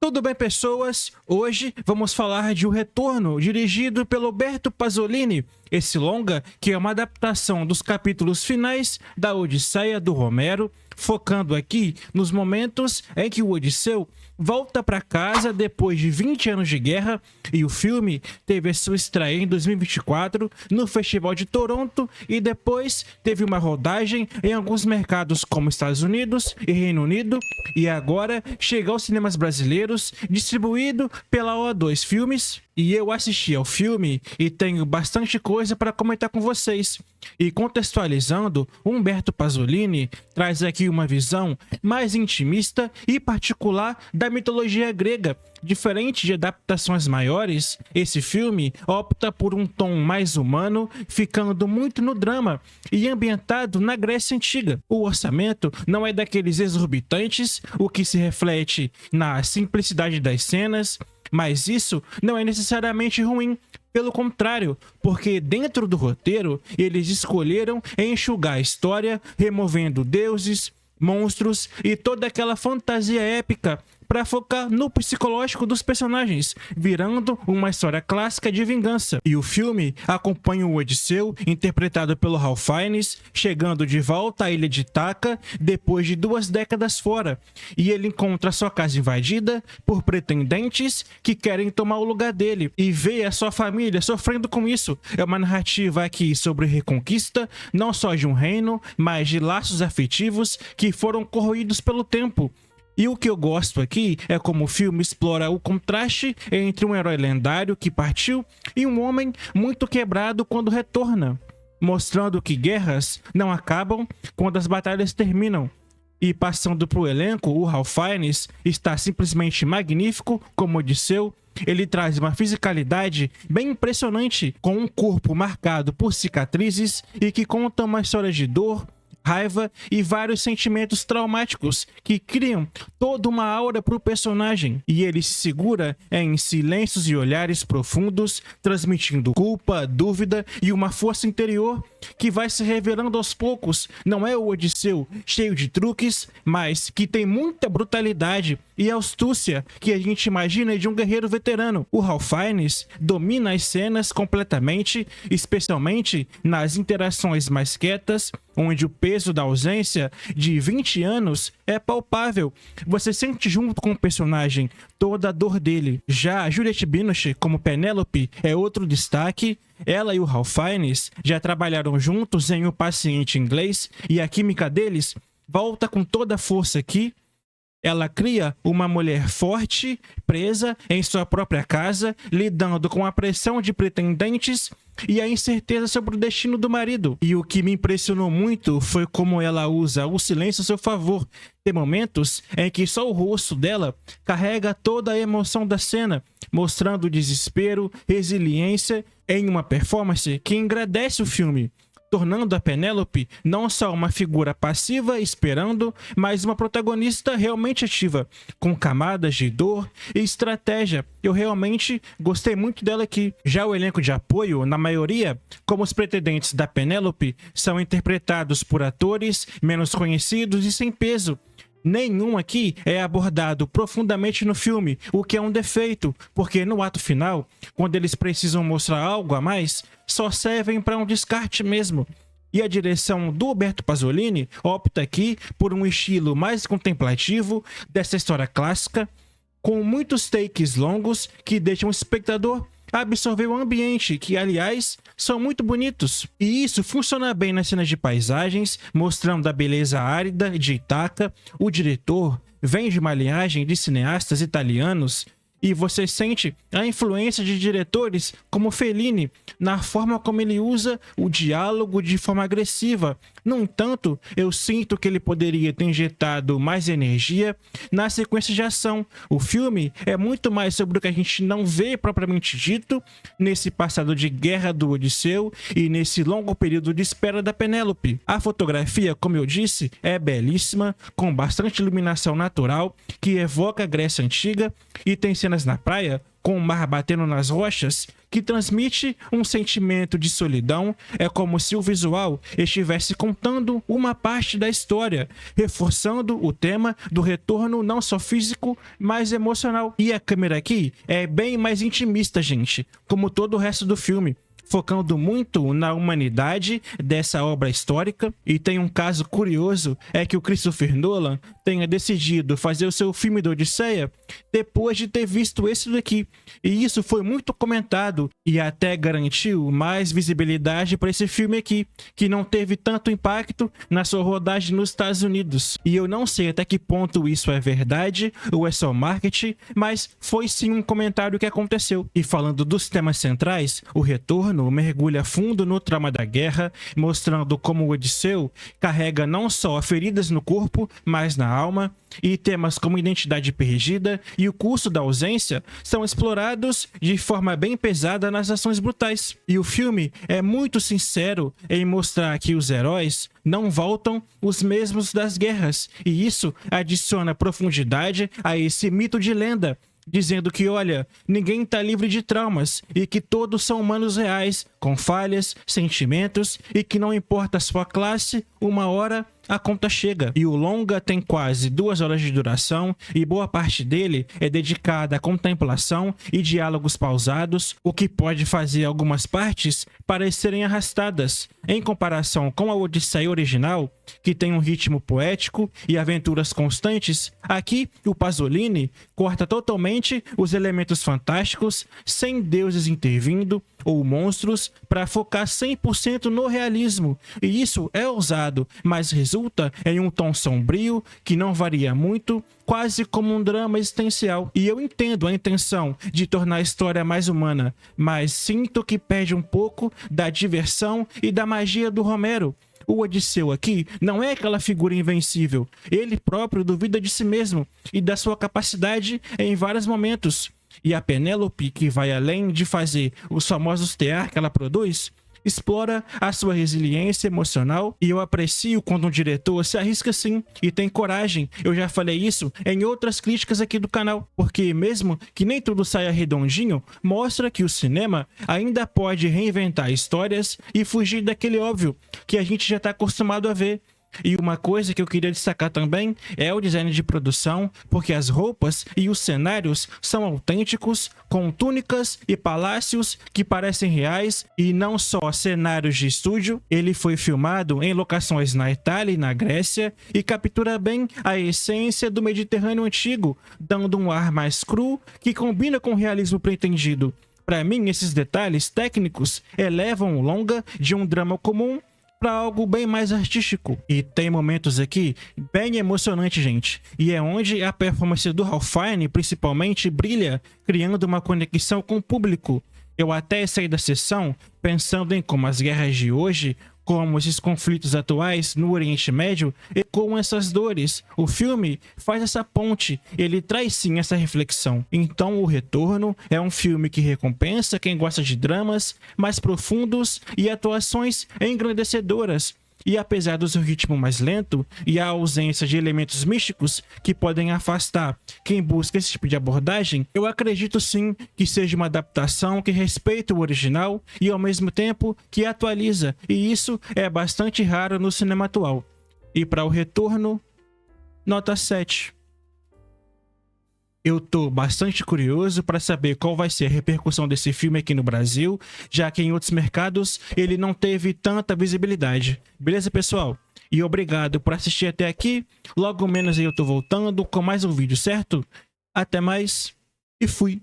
Tudo bem, pessoas? Hoje vamos falar de O Retorno, dirigido pelo Roberto Pasolini. Esse longa, que é uma adaptação dos capítulos finais da Odisseia do Homero, focando aqui nos momentos em que o Odisseu volta para casa depois de 20 anos de guerra, e o filme teve a sua estreia em 2024 no Festival de Toronto e depois teve uma rodagem em alguns mercados como Estados Unidos e Reino Unido, e agora chega aos cinemas brasileiros, distribuído pela O2 Filmes. E eu assisti ao filme e tenho bastante coisa para comentar com vocês. E contextualizando, Humberto Pasolini traz aqui uma visão mais intimista e particular da mitologia grega. Diferente de adaptações maiores, esse filme opta por um tom mais humano, ficando muito no drama e ambientado na Grécia Antiga. O orçamento não é daqueles exorbitantes, o que se reflete na simplicidade das cenas, mas isso não é necessariamente ruim. Pelo contrário, porque dentro do roteiro eles escolheram enxugar a história, removendo deuses, monstros e toda aquela fantasia épica para focar no psicológico dos personagens, virando uma história clássica de vingança. E o filme acompanha o Odisseu, interpretado pelo Ralph Fiennes, chegando de volta à ilha de Ithaca depois de 2 décadas fora, e ele encontra sua casa invadida por pretendentes que querem tomar o lugar dele, e vê a sua família sofrendo com isso. É uma narrativa aqui sobre reconquista, não só de um reino, mas de laços afetivos que foram corroídos pelo tempo. E o que eu gosto aqui é como o filme explora o contraste entre um herói lendário que partiu e um homem muito quebrado quando retorna, mostrando que guerras não acabam quando as batalhas terminam. E passando para o elenco, o Ralph Fiennes está simplesmente magnífico como Odisseu. Ele traz uma fisicalidade bem impressionante, com um corpo marcado por cicatrizes e que conta uma história de dor, raiva e vários sentimentos traumáticos que criam toda uma aura para o personagem, e ele se segura em silêncios e olhares profundos, transmitindo culpa, dúvida e uma força interior que vai se revelando aos poucos. Não é o Odisseu cheio de truques, mas que tem muita brutalidade e astúcia que a gente imagina de um guerreiro veterano. O Ralph Fiennes domina as cenas completamente, especialmente nas interações mais quietas, onde o peso da ausência de 20 anos é palpável. Você sente junto com o personagem toda a dor dele. Já a Juliette Binoche como Penélope é outro destaque. Ela e o Ralph Fiennes já trabalharam juntos em O Paciente Inglês, e a química deles volta com toda a força aqui. Ela cria uma mulher forte, presa em sua própria casa, lidando com a pressão de pretendentes e a incerteza sobre o destino do marido. E o que me impressionou muito foi como ela usa o silêncio a seu favor. Tem momentos em que só o rosto dela carrega toda a emoção da cena, mostrando desespero, resiliência em uma performance que engrandece o filme, tornando a Penélope não só uma figura passiva esperando, mas uma protagonista realmente ativa, com camadas de dor e estratégia. Eu realmente gostei muito dela aqui. Já o elenco de apoio, na maioria, como os pretendentes da Penélope, são interpretados por atores menos conhecidos e sem peso. Nenhum aqui é abordado profundamente no filme, o que é um defeito, porque no ato final, quando eles precisam mostrar algo a mais, só servem para um descarte mesmo. E a direção do Roberto Pasolini opta aqui por um estilo mais contemplativo dessa história clássica, com muitos takes longos que deixam o espectador absorver o ambiente, que aliás são muito bonitos. E isso funciona bem nas cenas de paisagens, mostrando a beleza árida de Itaca. O diretor vem de uma linhagem de cineastas italianos, e você sente a influência de diretores como Fellini na forma como ele usa o diálogo de forma agressiva. No entanto, eu sinto que ele poderia ter injetado mais energia na sequência de ação. O filme é muito mais sobre o que a gente não vê propriamente dito nesse passado de guerra do Odisseu e nesse longo período de espera da Penélope. A fotografia, como eu disse, é belíssima, com bastante iluminação natural que evoca a Grécia Antiga, e tem cenas na praia com o mar batendo nas rochas, que transmite um sentimento de solidão. É como se o visual estivesse contando uma parte da história, reforçando o tema do retorno não só físico, mas emocional. E a câmera aqui é bem mais intimista, gente, como todo o resto do filme, focando muito na humanidade dessa obra histórica. E tem um caso curioso, é que o Christopher Nolan tenha decidido fazer o seu filme da Odisseia depois de ter visto esse daqui. E isso foi muito comentado e até garantiu mais visibilidade para esse filme aqui, que não teve tanto impacto na sua rodagem nos Estados Unidos. E eu não sei até que ponto isso é verdade ou é só marketing, mas foi sim um comentário que aconteceu. E falando dos temas centrais, o retorno mergulha fundo no trama da guerra, mostrando como o Odisseu carrega não só feridas no corpo, mas na alma, e temas como identidade perdida e o custo da ausência são explorados de forma bem pesada nas ações brutais. E o filme é muito sincero em mostrar que os heróis não voltam os mesmos das guerras, e isso adiciona profundidade a esse mito de lenda, dizendo que, olha, ninguém tá livre de traumas e que todos são humanos reais, com falhas, sentimentos, e que não importa a sua classe, uma hora a conta chega. E o longa tem quase 2 horas de duração e boa parte dele é dedicada à contemplação e diálogos pausados, o que pode fazer algumas partes parecerem arrastadas. Em comparação com a Odisseia original, que tem um ritmo poético e aventuras constantes, aqui o Pasolini corta totalmente os elementos fantásticos, sem deuses intervindo ou monstros, para focar 100% no realismo. E isso é ousado, mas resulta em um tom sombrio que não varia muito, quase como um drama existencial. E eu entendo a intenção de tornar a história mais humana, mas sinto que perde um pouco da diversão e da magia do Romero. O Odisseu aqui não é aquela figura invencível. Ele próprio duvida de si mesmo e da sua capacidade em vários momentos. E a Penélope, que vai além de fazer os famosos tear que ela produz, explora a sua resiliência emocional, e eu aprecio quando um diretor se arrisca sim e tem coragem. Eu já falei isso em outras críticas aqui do canal, porque mesmo que nem tudo saia redondinho, mostra que o cinema ainda pode reinventar histórias e fugir daquele óbvio que a gente já está acostumado a ver. E uma coisa que eu queria destacar também é o design de produção, porque as roupas e os cenários são autênticos, com túnicas e palácios que parecem reais, e não só cenários de estúdio. Ele foi filmado em locações na Itália e na Grécia e captura bem a essência do Mediterrâneo antigo, dando um ar mais cru que combina com o realismo pretendido. Para mim, esses detalhes técnicos elevam o longa de um drama comum para algo bem mais artístico. E tem momentos aqui bem emocionantes, gente. E é onde a performance do Ralph Fiennes, principalmente, brilha, criando uma conexão com o público. Eu até saí da sessão pensando em como as guerras de hoje, como esses conflitos atuais no Oriente Médio, ecoam essas dores. O filme faz essa ponte, ele traz sim essa reflexão. Então O Retorno é um filme que recompensa quem gosta de dramas mais profundos e atuações engrandecedoras. E apesar do seu ritmo mais lento e a ausência de elementos místicos que podem afastar quem busca esse tipo de abordagem, eu acredito sim que seja uma adaptação que respeita o original e ao mesmo tempo que atualiza, e isso é bastante raro no cinema atual. E para O Retorno, nota 7. Eu tô bastante curioso para saber qual vai ser a repercussão desse filme aqui no Brasil, já que em outros mercados ele não teve tanta visibilidade. Beleza, pessoal? E obrigado por assistir até aqui. Logo menos aí eu tô voltando com mais um vídeo, certo? Até mais e fui!